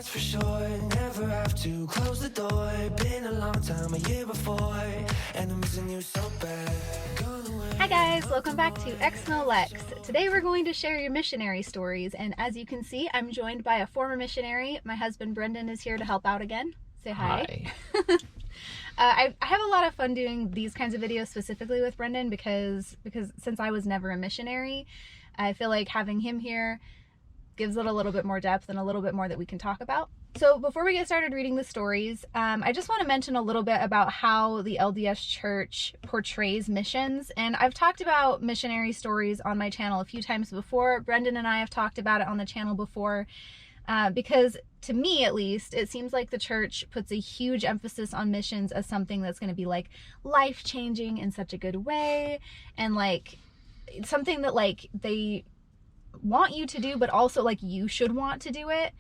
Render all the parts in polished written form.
that's for sure. Never have to close the door. Been a long time, a year before, and I'm missing you so bad. Hi guys, welcome back to Exmo Lex. Today we're going to share your missionary stories, and as you can see, I'm joined by a former missionary. My husband Brendan is here to help out again. Say hi. I have a lot of fun doing these kinds of videos specifically with Brendan because since I was never a missionary, I feel like having him here gives it a little bit more depth and a little bit more that we can talk about. So before we get started reading the stories, I just want to mention a little bit about how the LDS Church portrays missions. And I've talked about missionary stories on my channel a few times before. Brendan and I have talked about it on the channel before because to me, at least, it seems like the church puts a huge emphasis on missions as something that's going to be like life-changing in such a good way, and like something that like they want you to do, but also like you should want to do it.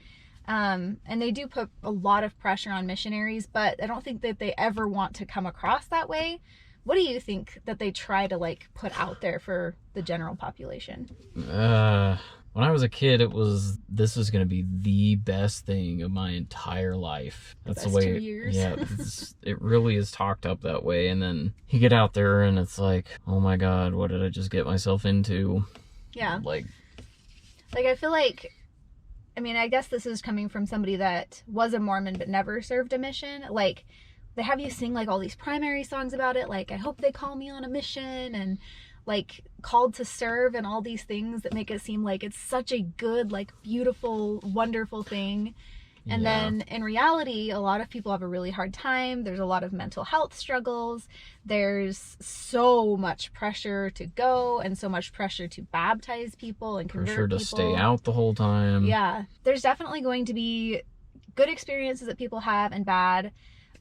And they do put a lot of pressure on missionaries, but I don't think that they ever want to come across that way. What do you think that they try to like put out there for the general population? When I was a kid, it was, this is going to be the best thing of my entire life. That's the way, 2 years. Yeah, it really is talked up that way. And then you get out there and it's like, oh my God, what did I just get myself into? Yeah. Like I feel like, I mean, I guess this is coming from somebody that was a Mormon but never served a mission. Like, they have you sing like all these primary songs about it, like I hope they call me on a mission, and like called to serve, and all these things that make it seem like it's such a good, like beautiful, wonderful thing. And then in reality, a lot of people have a really hard time. There's a lot of mental health struggles. There's so much pressure to go and so much pressure to baptize people and convert pressure to people. stay out the whole time. Yeah, there's definitely going to be good experiences that people have and bad.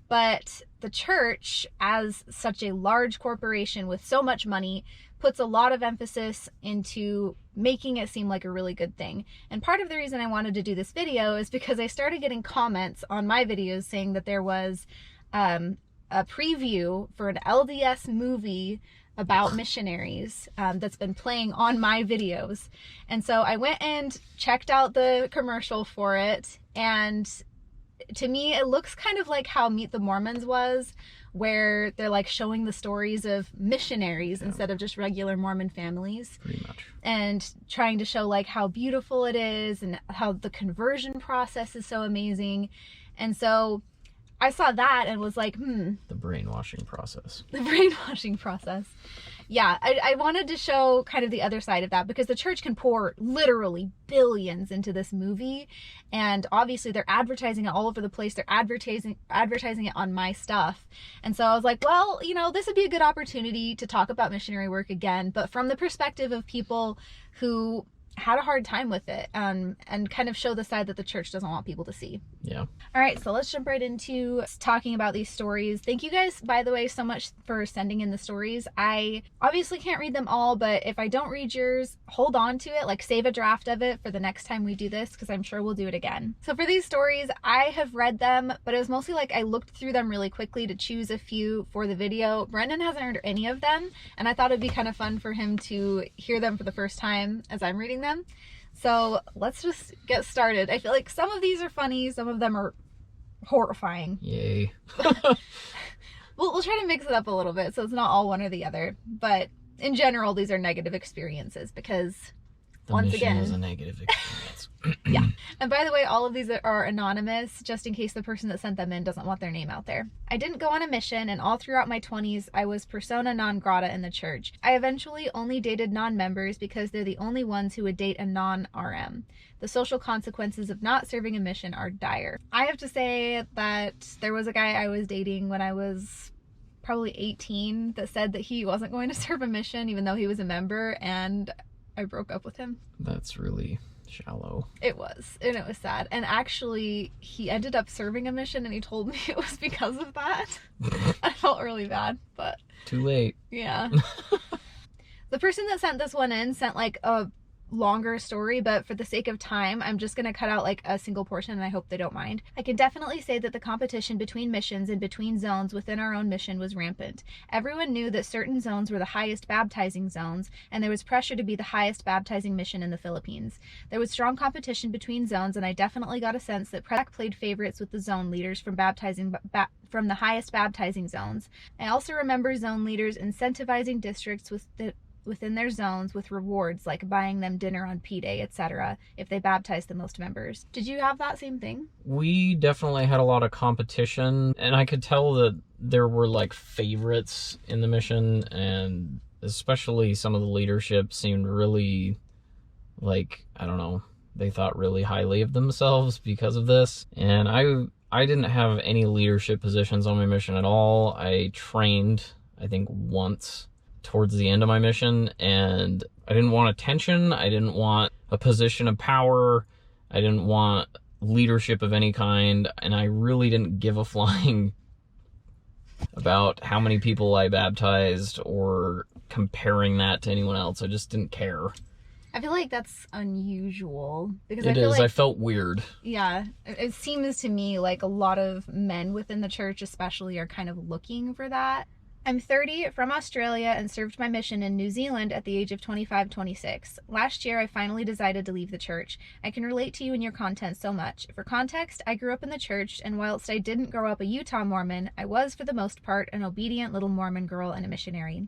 But the church, as such a large corporation with so much money, puts a lot of emphasis into making it seem like a really good thing. And part of the reason I wanted to do this video is because I started getting comments on my videos saying that there was a preview for an LDS movie about missionaries that's been playing on my videos. And so I went and checked out the commercial for it, and to me, it looks kind of like how Meet the Mormons was, where they're like showing the stories of missionaries instead of just regular Mormon families. Pretty much. And trying to show like how beautiful it is and how the conversion process is so amazing. And so I saw that and was like, The brainwashing process. The brainwashing process. Yeah, I wanted to show kind of the other side of that, because the church can pour literally billions into this movie, and obviously they're advertising it all over the place. They're advertising it on my stuff. And so I was like, well, you know, this would be a good opportunity to talk about missionary work again, but from the perspective of people who had a hard time with it, and kind of show the side that the church doesn't want people to see. Yeah. All right, so let's jump right into talking about these stories. Thank you guys, by the way, so much for sending in the stories. I obviously can't read them all, but if I don't read yours, hold on to it, like save a draft of it for the next time we do this, because I'm sure we'll do it again. So for these stories, I have read them, but it was mostly like I looked through them really quickly to choose a few for the video. Brendan hasn't heard any of them, and I thought it'd be kind of fun for him to hear them for the first time as I'm reading them. So let's just get started. I feel like some of these are funny, some of them are horrifying. Yay. We'll try to mix it up a little bit so it's not all one or the other. But in general, these are negative experiences because once again, is a negative experience. Yeah. And by the way, all of these are anonymous, just in case the person that sent them in doesn't want their name out there. I didn't go on a mission, and all throughout my 20s, I was persona non grata in the church. I eventually only dated non-members because they're the only ones who would date a non-RM. The social consequences of not serving a mission are dire. I have to say that there was a guy I was dating when I was probably 18 that said that he wasn't going to serve a mission even though he was a member, and I broke up with him. That's really shallow. It was, and it was sad. And actually, he ended up serving a mission, and he told me it was because of that. I felt really bad, but too late. yeah. The person that sent this one in sent like a longer story, but for the sake of time, I'm just going to cut out like a single portion, and I hope they don't mind. I can definitely say that the competition between missions and between zones within our own mission was rampant. Everyone knew that certain zones were the highest baptizing zones, and there was pressure to be the highest baptizing mission in the Philippines. There was strong competition between zones, and I definitely got a sense that President played favorites with the zone leaders from from the highest baptizing zones. I also remember zone leaders incentivizing districts within their zones with rewards like buying them dinner on P-Day, etc., if they baptized the most members. Did you have that same thing? We definitely had a lot of competition, and I could tell that there were like favorites in the mission, and especially some of the leadership seemed really like, I don't know, they thought really highly of themselves because of this. And I didn't have any leadership positions on my mission at all. I trained, I think, once towards the end of my mission, and I didn't want attention. I didn't want a position of power. I didn't want leadership of any kind, and I really didn't give a flying about how many people I baptized or comparing that to anyone else. I just didn't care. I feel like that's unusual because I felt weird. Yeah, it seems to me like a lot of men within the church especially are kind of looking for that. I'm 30, from Australia, and served my mission in New Zealand at the age of 25-26. Last year, I finally decided to leave the church. I can relate to you and your content so much. For context, I grew up in the church, and whilst I didn't grow up a Utah Mormon, I was, for the most part, an obedient little Mormon girl and a missionary.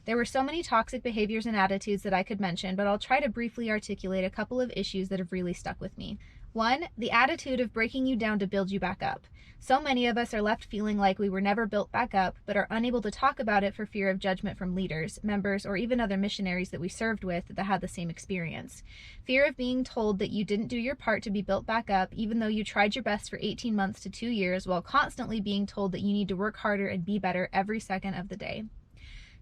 There were so many toxic behaviors and attitudes that I could mention, but I'll try to briefly articulate a couple of issues that have really stuck with me. 1, the attitude of breaking you down to build you back up. So many of us are left feeling like we were never built back up, but are unable to talk about it for fear of judgment from leaders, members, or even other missionaries that we served with that had the same experience. Fear of being told that you didn't do your part to be built back up, even though you tried your best for 18 months to 2 years, while constantly being told that you need to work harder and be better every second of the day.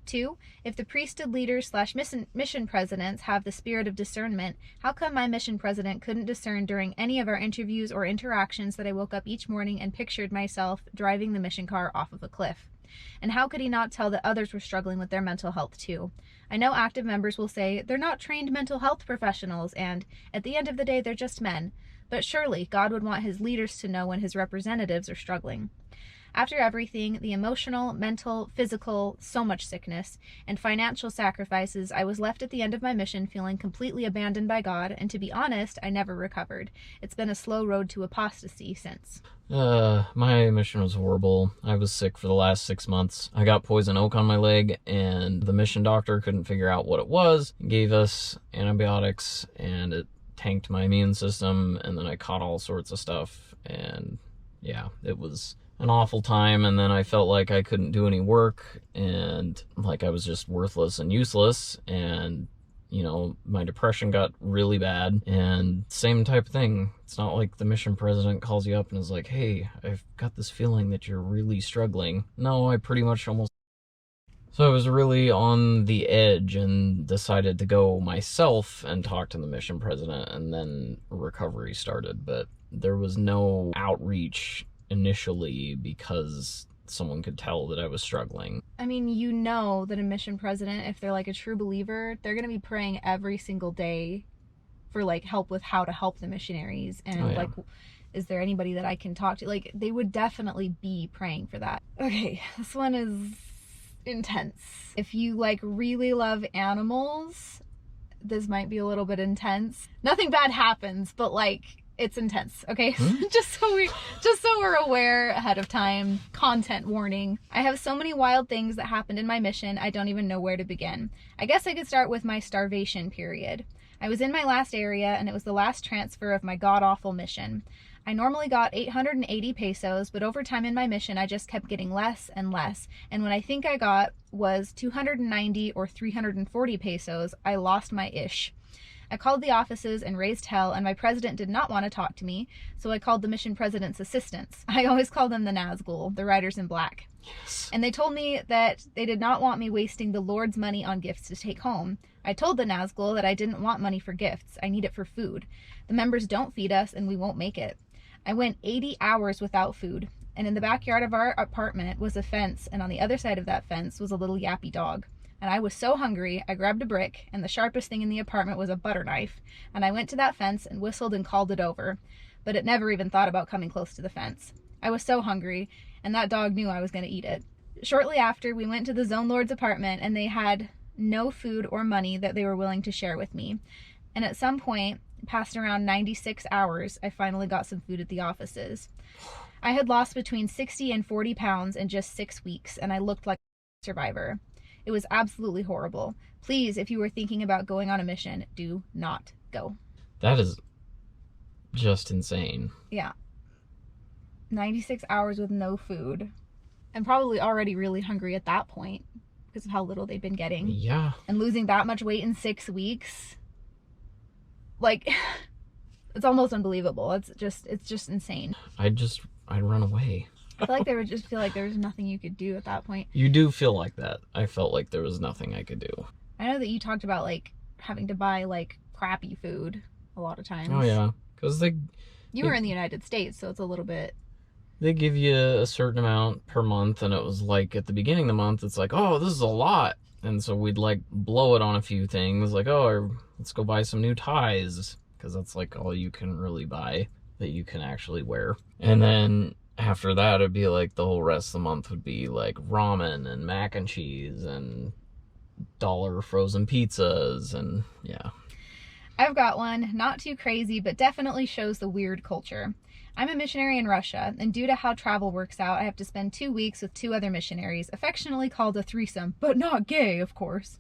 2, if the priesthood leaders / mission presidents have the spirit of discernment, how come my mission president couldn't discern during any of our interviews or interactions that I woke up each morning and pictured myself driving the mission car off of a cliff? And how could he not tell that others were struggling with their mental health too? I know active members will say they're not trained mental health professionals and, at the end of the day, they're just men. But surely God would want his leaders to know when his representatives are struggling. After everything, the emotional, mental, physical, so much sickness, and financial sacrifices, I was left at the end of my mission feeling completely abandoned by God, and to be honest, I never recovered. It's been a slow road to apostasy since. My mission was horrible. I was sick for the last 6 months. I got poison oak on my leg, and the mission doctor couldn't figure out what it was. He gave us antibiotics, and it tanked my immune system, and then I caught all sorts of stuff, and yeah, it was an awful time. And then I felt like I couldn't do any work, and like I was just worthless and useless, and you know, my depression got really bad. And same type of thing, it's not like the mission president calls you up and is like, hey, I've got this feeling that you're really struggling. No, I pretty much almost... So I was really on the edge and decided to go myself and talk to the mission president, and then recovery started. But there was no outreach initially because someone could tell that I was struggling. I mean, you know that a mission president, if they're like a true believer, they're going to be praying every single day for like help with how to help the missionaries, and like, is there anybody that I can talk to? Like, they would definitely be praying for that. Okay, this one is intense. If you like really love animals, this might be a little bit intense. Nothing bad happens, but like, it's intense, okay? just so we're aware ahead of time. Content warning. I have so many wild things that happened in my mission, I don't even know where to begin. I guess I could start with my starvation period. I was in my last area, and it was the last transfer of my god-awful mission. I normally got 880 pesos, but over time in my mission, I just kept getting less and less. And when I think I got was 290 or 340 pesos, I lost my ish. I called the offices and raised hell, and my president did not want to talk to me, so I called the mission president's assistants. I always call them the Nazgul, the riders in black. Yes. And they told me that they did not want me wasting the Lord's money on gifts to take home. I told the Nazgul that I didn't want money for gifts. I need it for food. The members don't feed us, and we won't make it. I went 80 hours without food, and in the backyard of our apartment was a fence, and on the other side of that fence was a little yappy dog. And I was so hungry, I grabbed a brick, and the sharpest thing in the apartment was a butter knife, and I went to that fence and whistled and called it over, but it never even thought about coming close to the fence. I was so hungry, and that dog knew I was going to eat it. Shortly after, we went to the Zone Lord's apartment, and they had no food or money that they were willing to share with me. And at some point, past around 96 hours, I finally got some food at the offices. I had lost between 60 and 40 pounds in just 6 weeks, and I looked like a survivor. It was absolutely horrible. Please, if you were thinking about going on a mission, do not go. That is just insane. Yeah. 96 hours with no food. And probably already really hungry at that point because of how little they'd been getting. Yeah. And losing that much weight in 6 weeks. Like, it's almost unbelievable. It's just insane. I'd run away. I feel like they would just feel like there was nothing you could do at that point. You do feel like that. I felt like there was nothing I could do. I know that you talked about, like, having to buy, like, crappy food a lot of times. Oh, yeah. Because You were in the United States, so it's a little bit... They give you a certain amount per month, and it was like, at the beginning of the month, it's like, oh, this is a lot. And so we'd, like, blow it on a few things. Like, oh, let's go buy some new ties. Because that's, like, all you can really buy that you can actually wear. And then... after that, it'd be like the whole rest of the month would be like ramen and mac and cheese and dollar frozen pizzas and yeah. I've got one, not too crazy, but definitely shows the weird culture. I'm a missionary in Russia, and due to how travel works out, I have to spend 2 weeks with 2 other missionaries, affectionately called a threesome, but not gay, of course.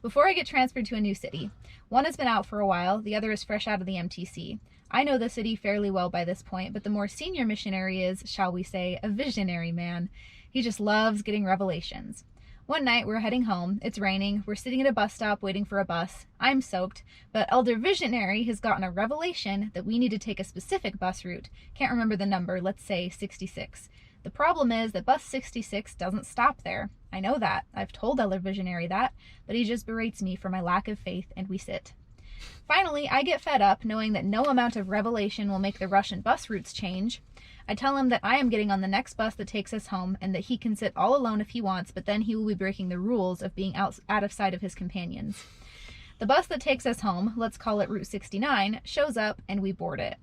Before I get transferred to a new city, one has been out for a while, the other is fresh out of the MTC. I know the city fairly well by this point, but the more senior missionary is, shall we say, a visionary man. He just loves getting revelations. One night, we're heading home. It's raining. We're sitting at a bus stop waiting for a bus. I'm soaked, but Elder Visionary has gotten a revelation that we need to take a specific bus route. Can't remember the number. Let's say 66. The problem is that bus 66 doesn't stop there. I know that. I've told Elder Visionary that, but he just berates me for my lack of faith, and we sit. Finally, I get fed up knowing that no amount of revelation will make the Russian bus routes change. I tell him that I am getting on the next bus that takes us home and that he can sit all alone if he wants, but then he will be breaking the rules of being out of sight of his companions. The bus that takes us home, let's call it Route 69, shows up and we board it.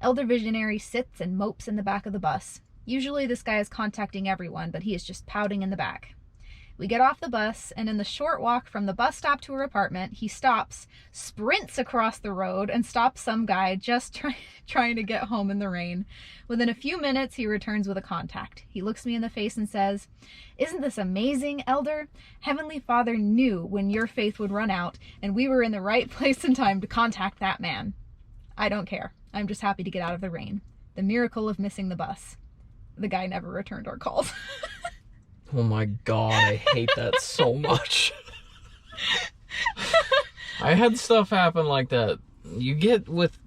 Elder Visionary sits and mopes in the back of the bus. Usually this guy is contacting everyone, but he is just pouting in the back. We get off the bus, and in the short walk from the bus stop to her apartment, he stops, sprints across the road, and stops some guy just trying to get home in the rain. Within a few minutes, he returns with a contact. He looks me in the face and says, "Isn't this amazing, Elder? Heavenly Father knew when your faith would run out, and we were in the right place and time to contact that man." I don't care. I'm just happy to get out of the rain. The miracle of missing the bus. The guy never returned our calls. Oh my god, I hate that so much. I had stuff happen like that. You get with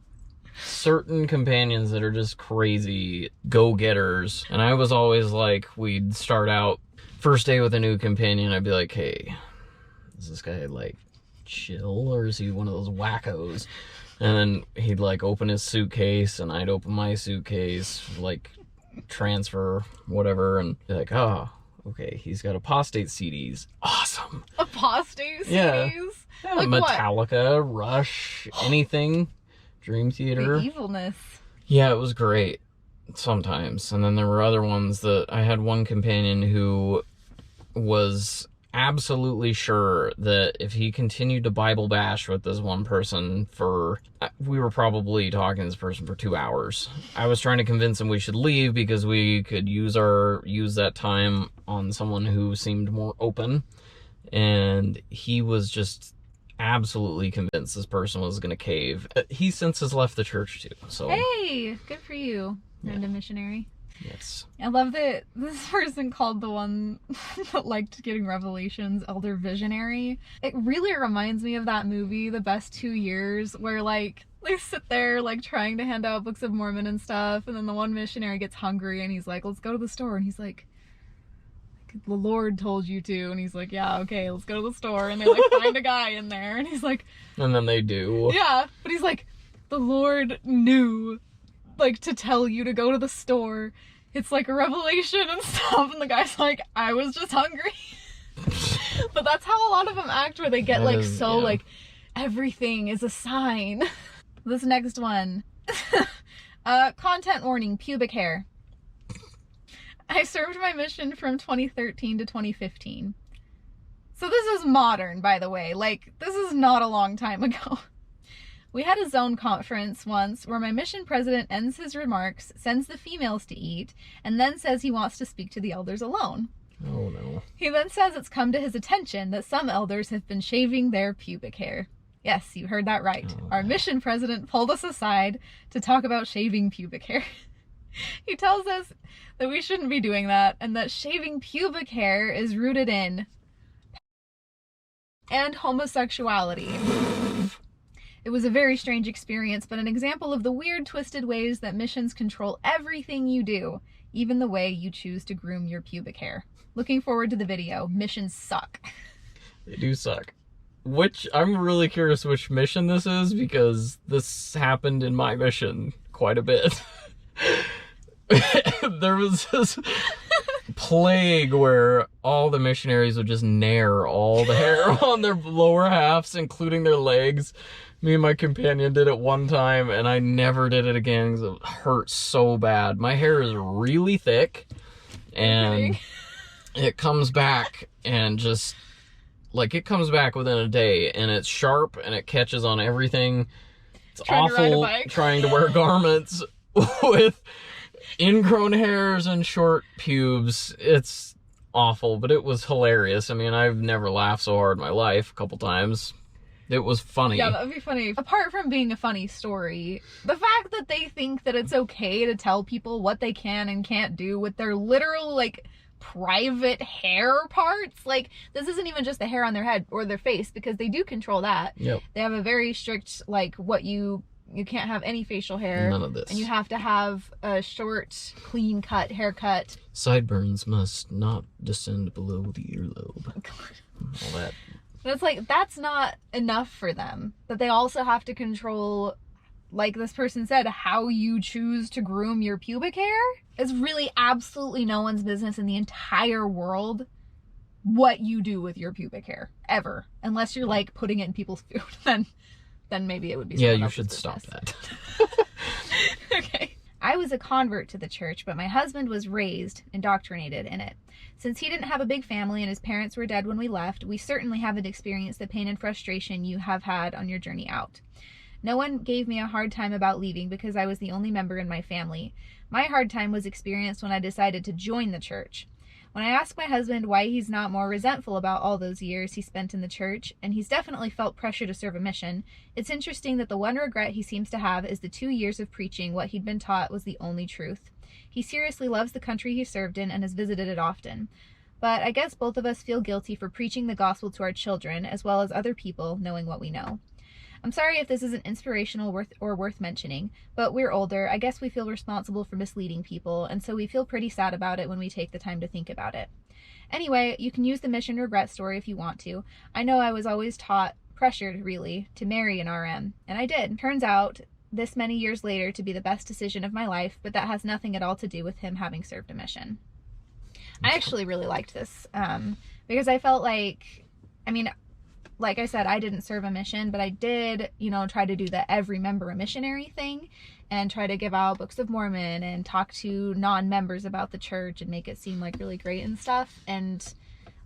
certain companions that are just crazy go-getters. And I was always like, we'd start out, first day with a new companion, I'd be like, hey, is this guy like chill or is he one of those wackos? And then he'd like open his suitcase and I'd open my suitcase, like transfer, whatever, and be like, oh, okay, he's got apostate CDs. Awesome. Apostate CDs? Yeah. Like Metallica, what? Rush, anything. Dream Theater. The evilness. Yeah, it was great sometimes. And then there were other ones that I had one companion who was absolutely sure that if he continued to Bible bash with this one person we were probably talking to this person for 2 hours. I was trying to convince him we should leave because we could use that time on someone who seemed more open. And he was just absolutely convinced this person was going to cave. He since has left the church too. So hey, good for you, random missionary. Yes. I love that this person called the one that liked getting revelations Elder Visionary. It really reminds me of that movie, The Best 2 Years, where like they sit there like trying to hand out books of Mormon and stuff, and then the one missionary gets hungry and he's like, let's go to the store, and he's like, the Lord told you to, and he's like, yeah, okay, let's go to the store, and they like find a guy in there, and he's like, and then they do. Yeah, but he's like, the Lord knew like to tell you to go to the store. It's like a revelation and stuff, and the guy's like, I was just hungry. But that's how a lot of them act, where they get That like is- so yeah. like everything is a sign. This next one. Content warning, pubic hair. I served my mission from 2013 to 2015. So this is modern, by the way. Like, this is not a long time ago. We had a zone conference once where my mission president ends his remarks, sends the females to eat, and then says he wants to speak to the elders alone. Oh no. He then says it's come to his attention that some elders have been shaving their pubic hair. Yes, you heard that right. Oh, Our no. mission president pulled us aside to talk about shaving pubic hair. He tells us that we shouldn't be doing that, and that shaving pubic hair is rooted in and homosexuality. It was a very strange experience, but an example of the weird, twisted ways that missions control everything you do, even the way you choose to groom your pubic hair. Looking forward to the video. Missions suck. They do suck. Which, I'm really curious which mission this is, because this happened in my mission quite a bit. There was this plague where all the missionaries would just nair all the hair on their lower halves, including their legs. Me and my companion did it one time, and I never did it again because it hurt so bad. My hair is really thick, and it comes back and just... like, it comes back within a day, and it's sharp, and it catches on everything. It's Trying to ride a awful bike. trying to wear garments with ingrown hairs and short pubes. It's awful, but it was hilarious. I mean, I've never laughed so hard in my life a couple times. It was funny. Yeah, that would be funny. Apart from being a funny story, the fact that they think that it's okay to tell people what they can and can't do with their literal, like, private hair parts. Like, this isn't even just the hair on their head or their face, because they do control that. Yep. They have a very strict, like, what you can't have any facial hair. None of this. And you have to have a short, clean cut haircut. Sideburns must not descend below the earlobe. All that. And it's like, that's not enough for them. That they also have to control, like this person said, how you choose to groom your pubic hair. It's really absolutely no one's business in the entire world what you do with your pubic hair, ever. Unless you're like putting it in people's food, then maybe it would be Yeah, someone you else's should business. stop that. Okay. I was a convert to the church, but my husband was raised, indoctrinated in it. Since he didn't have a big family and his parents were dead when we left, we certainly haven't experienced the pain and frustration you have had on your journey out. No one gave me a hard time about leaving because I was the only member in my family. My hard time was experienced when I decided to join the church. When I asked my husband why he's not more resentful about all those years he spent in the church, and he's definitely felt pressure to serve a mission, it's interesting that the one regret he seems to have is the 2 years of preaching what he'd been taught was the only truth. He seriously loves the country he served in and has visited it often. But I guess both of us feel guilty for preaching the gospel to our children, as well as other people, knowing what we know. I'm sorry if this isn't inspirational or worth mentioning, but we're older. I guess we feel responsible for misleading people, and so we feel pretty sad about it when we take the time to think about it. Anyway, you can use the mission regret story if you want to. I know I was always pressured really, to marry an RM, and I did. Turns out, this many years later, to be the best decision of my life, but that has nothing at all to do with him having served a mission. I actually really liked this, because I felt like, I mean, like I said, I didn't serve a mission, but I did, try to do the every member a missionary thing and try to give out books of Mormon and talk to non-members about the church and make it seem like really great and stuff. And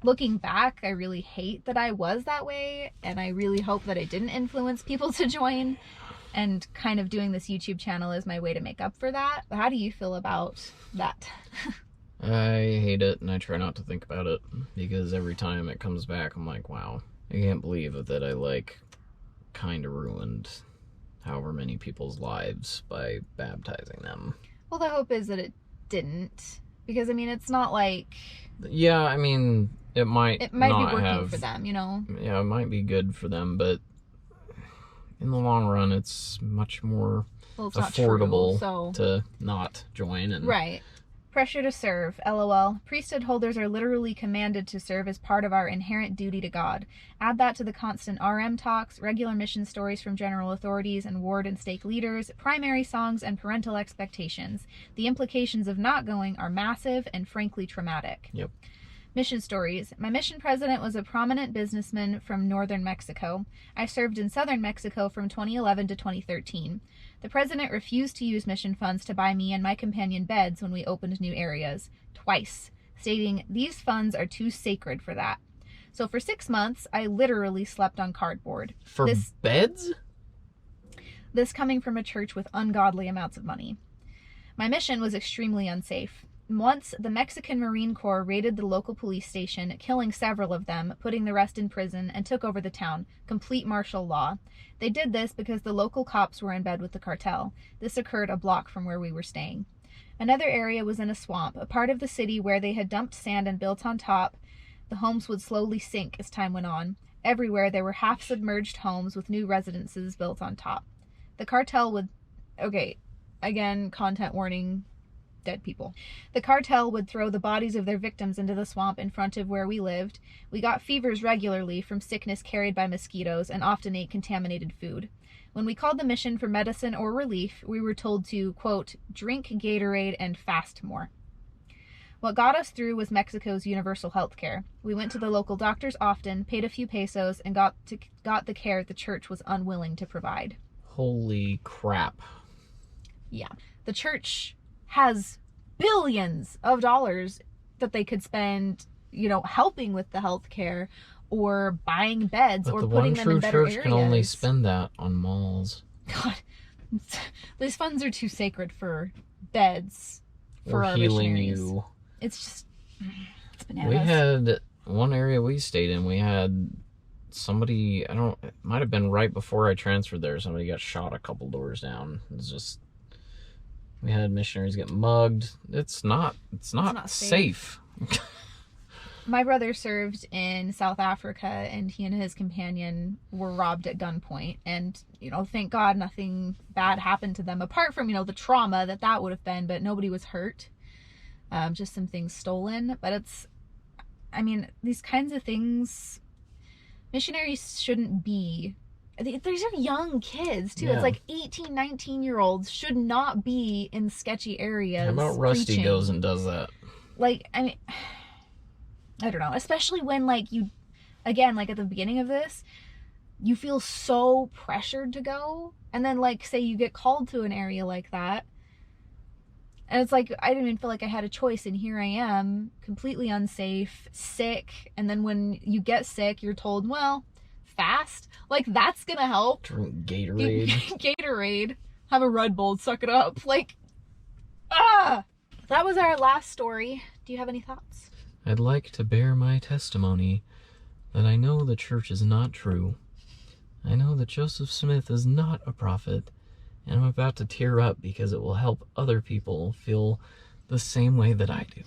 looking back, I really hate that I was that way, and I really hope that I didn't influence people to join, and kind of doing this YouTube channel is my way to make up for that. But how do you feel about that? I hate it, and I try not to think about it, because every time it comes back, I'm like, wow, I can't believe that I, kind of ruined however many people's lives by baptizing them. Well, the hope is that it didn't, because, I mean, it's not like... Yeah, I mean, it might be not working have, for them, Yeah, it might be good for them, but in the long run, it's much more Well, it's not affordable true, so... to not join. And Right. Pressure to serve, LOL. Priesthood holders are literally commanded to serve as part of our inherent duty to God. Add that to the constant RM talks, regular mission stories from general authorities and ward and stake leaders, primary songs, and parental expectations. The implications of not going are massive and frankly traumatic. Yep. Mission stories. My mission president was a prominent businessman from northern Mexico. I served in southern Mexico from 2011 to 2013. The president refused to use mission funds to buy me and my companion beds when we opened new areas, twice, stating these funds are too sacred for that. So for 6 months, I literally slept on cardboard. For beds? This coming from a church with ungodly amounts of money. My mission was extremely unsafe. Once, the Mexican Marine Corps raided the local police station, killing several of them, putting the rest in prison, and took over the town. Complete martial law. They did this because the local cops were in bed with the cartel. This occurred a block from where we were staying. Another area was in a swamp, a part of the city where they had dumped sand and built on top. The homes would slowly sink as time went on. Everywhere there were half-submerged homes with new residences built on top. The cartel would... Okay, again, content warning... dead people. The cartel would throw the bodies of their victims into the swamp in front of where we lived. We got fevers regularly from sickness carried by mosquitoes and often ate contaminated food. When we called the mission for medicine or relief, we were told to, quote, drink Gatorade and fast more. What got us through was Mexico's universal health care. We went to the local doctors often, paid a few pesos, and got the care the church was unwilling to provide. Holy crap. Yeah. The church has billions of dollars that they could spend, helping with the health care or buying beds or putting them in better areas. The one true church can only spend that on malls. God, these funds are too sacred for beds for or our healing missionaries. you. It's bananas. We had one area we stayed in, we had somebody, it might have been right before I transferred there, somebody got shot a couple doors down. It was just... We had missionaries get mugged. It's not safe. My brother served in South Africa, and he and his companion were robbed at gunpoint. And, thank God nothing bad happened to them, apart from, the trauma that would have been, but nobody was hurt. Just some things stolen. But these kinds of things, missionaries shouldn't be... These are young kids, too. Yeah. It's like 18, 19-year-olds should not be in sketchy areas. How about Rusty preaching. Goes and does that? I don't know. Especially when, you, again, at the beginning of this, you feel so pressured to go. And then, say you get called to an area like that. And it's I didn't even feel like I had a choice. And here I am, completely unsafe, sick. And then when you get sick, you're told, well... fast, that's gonna help. Drink Gatorade. Gatorade. Have a Red Bull, suck it up. That was our last story. Do you have any thoughts? I'd like to bear my testimony that I know the church is not true. I know that Joseph Smith is not a prophet, and I'm about to tear up because it will help other people feel the same way that I do.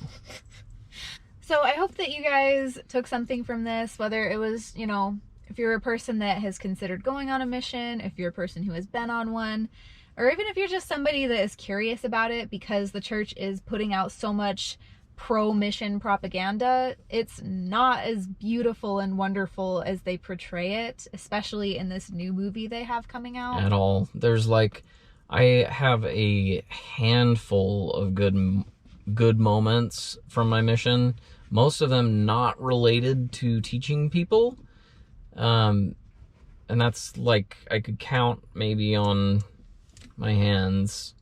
So I hope that you guys took something from this, whether it was, if you're a person that has considered going on a mission, if you're a person who has been on one, or even if you're just somebody that is curious about it because the church is putting out so much pro-mission propaganda, it's not as beautiful and wonderful as they portray it, especially in this new movie they have coming out. At all. There's I have a handful of good moments from my mission, most of them not related to teaching people. And that's I could count maybe on my hands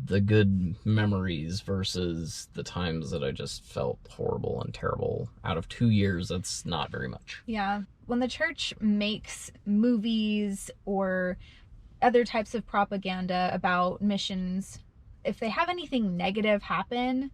the good memories versus the times that I just felt horrible and terrible. Out of 2 years, that's not very much. Yeah. When the church makes movies or other types of propaganda about missions, if they have anything negative happen,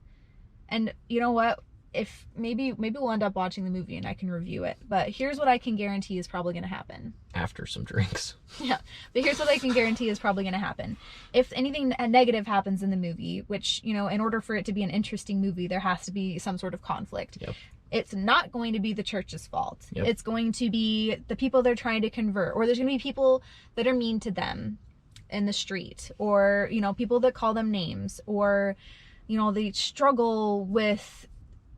and you know what? If maybe we'll end up watching the movie and I can review it. But here's what I can guarantee is probably going to happen. After some drinks. Yeah. But here's what I can guarantee is probably going to happen. If anything negative happens in the movie, which, in order for it to be an interesting movie, there has to be some sort of conflict. Yep. It's not going to be the church's fault. Yep. It's going to be the people they're trying to convert. Or there's going to be people that are mean to them in the street. Or, people that call them names. Or, they struggle with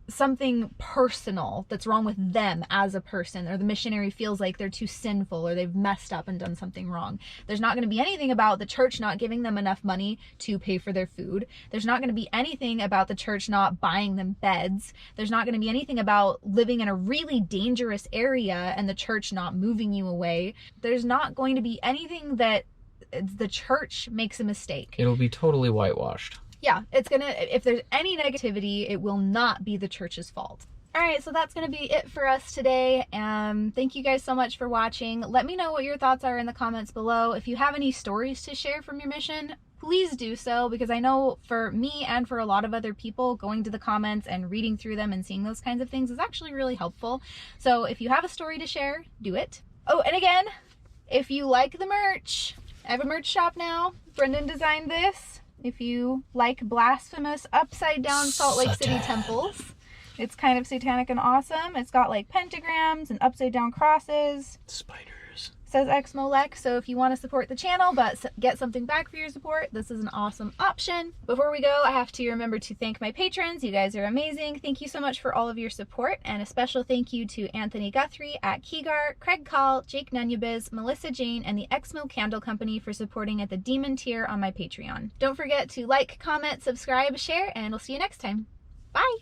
something personal that's wrong with them as a person, or the missionary feels like they're too sinful or they've messed up and done something wrong. There's not going to be anything about the church not giving them enough money to pay for their food. There's not going to be anything about the church not buying them beds. There's not going to be anything about living in a really dangerous area and the church not moving you away. There's not going to be anything that the church makes a mistake. It'll be totally whitewashed. Yeah, it's gonna, if there's any negativity, it will not be the church's fault. All right, so that's gonna be it for us today. Thank you guys so much for watching. Let me know what your thoughts are in the comments below. If you have any stories to share from your mission, please do so, because I know for me and for a lot of other people, going to the comments and reading through them and seeing those kinds of things is actually really helpful. So if you have a story to share, do it. Oh, and again, if you like the merch, I have a merch shop now. Brendan designed this. If you like blasphemous upside down Salt Lake City temples, it's kind of satanic and awesome. It's got like pentagrams and upside down crosses. Spiders. It says Exmo Lex, so if you want to support the channel but get something back for your support, this is an awesome option. Before we go, I have to remember to thank my patrons. You guys are amazing. Thank you so much for all of your support, and a special thank you to Anthony Guthrie at Keegar, Craig Call, Jake Nunyabis, Melissa Jane, and the Exmo Candle Company for supporting at the Demon tier on my Patreon. Don't forget to like, comment, subscribe, share, and we'll see you next time. Bye!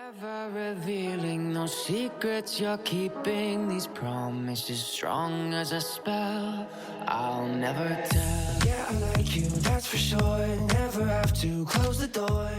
Never revealing no secrets you're keeping. These promises strong as a spell. I'll never tell. Yeah, I like you, that's for sure. Never have to close the door.